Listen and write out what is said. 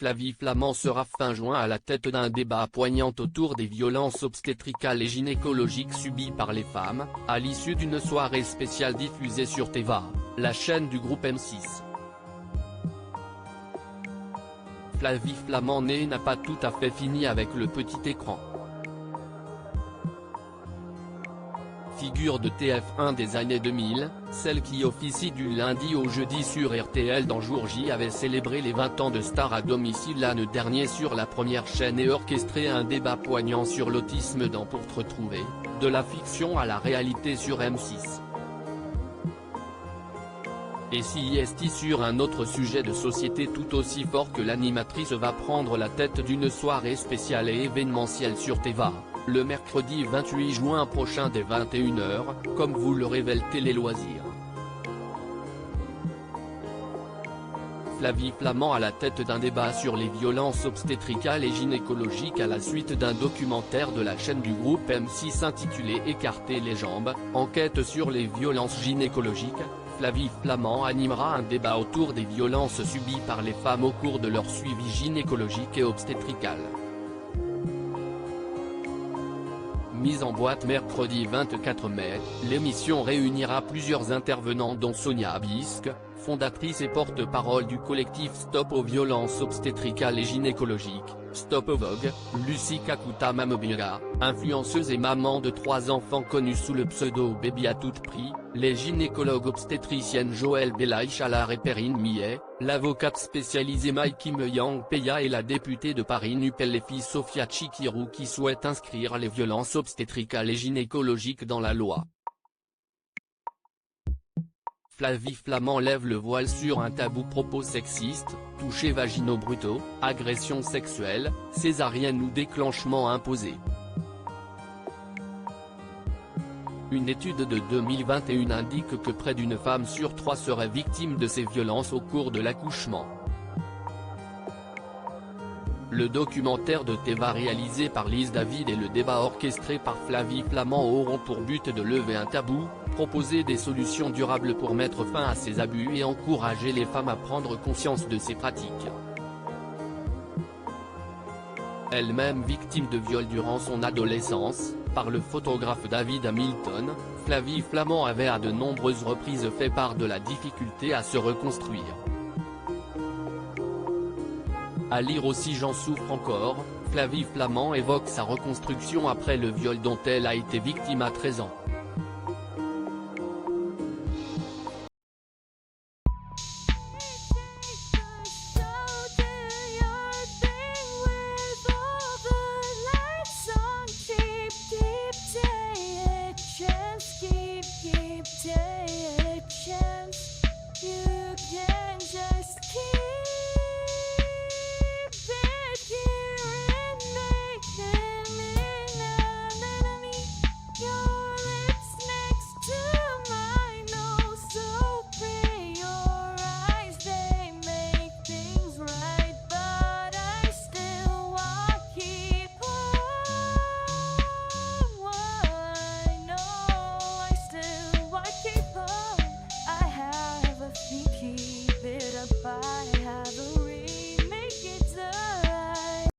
Flavie Flament sera fin juin à la tête d'un débat poignant autour des violences obstétricales et gynécologiques subies par les femmes, à l'issue d'une soirée spéciale diffusée sur Téva, la chaîne du groupe M6. Flavie Flament n'a pas tout à fait fini avec le petit écran. Figure de TF1 des années 2000, celle qui officie du lundi au jeudi sur RTL dans Jour J avait célébré les 20 ans de Star à domicile l'an dernier sur la première chaîne et orchestré un débat poignant sur l'autisme dans Pour te retrouver, de la fiction à la réalité sur M6. Et si est sur un autre sujet de société tout aussi fort que l'animatrice va prendre la tête d'une soirée spéciale et événementielle sur Téva, le mercredi 28 juin prochain dès 21 h, comme vous le révèle Télé Loisirs. Flavie Flament à la tête d'un débat sur les violences obstétricales et gynécologiques à la suite d'un documentaire de la chaîne du groupe M6 intitulé Écarter les jambes, enquête sur les violences gynécologiques. Flavie Flament animera un débat autour des violences subies par les femmes au cours de leur suivi gynécologique et obstétrical. Mise en boîte mercredi 24 mai, l'émission réunira plusieurs intervenants dont Sonia Bisque, fondatrice et porte-parole du collectif Stop aux violences obstétricales et gynécologiques, Stop aux Vogue, Lucie Kakuta Mamobira, influenceuse et maman de 3 enfants connue sous le pseudo Baby à tout prix, les gynécologues obstétriciennes Joël Belaï Chalar et Perrine Millet, l'avocate spécialisée Maïki Meyang Peya et la députée de Paris Nupel Sophia Chikirou qui souhaite inscrire les violences obstétricales et gynécologiques dans la loi. Flavie Flament lève le voile sur un tabou propos sexistes, touchés vaginaux brutaux, agressions sexuelles, césarienne ou déclenchement imposé. Une étude de 2021 indique que près d'une femme sur 3 serait victime de ces violences au cours de l'accouchement. Le documentaire de Téva réalisé par Lise David et le débat orchestré par Flavie Flament auront pour but de lever un tabou, proposer des solutions durables pour mettre fin à ces abus et encourager les femmes à prendre conscience de ces pratiques. Elle-même victime de viol durant son adolescence, par le photographe David Hamilton, Flavie Flament avait à de nombreuses reprises fait part de la difficulté à se reconstruire. À lire aussi J'en souffre encore, Flavie Flament évoque sa reconstruction après le viol dont elle a été victime à 13 ans.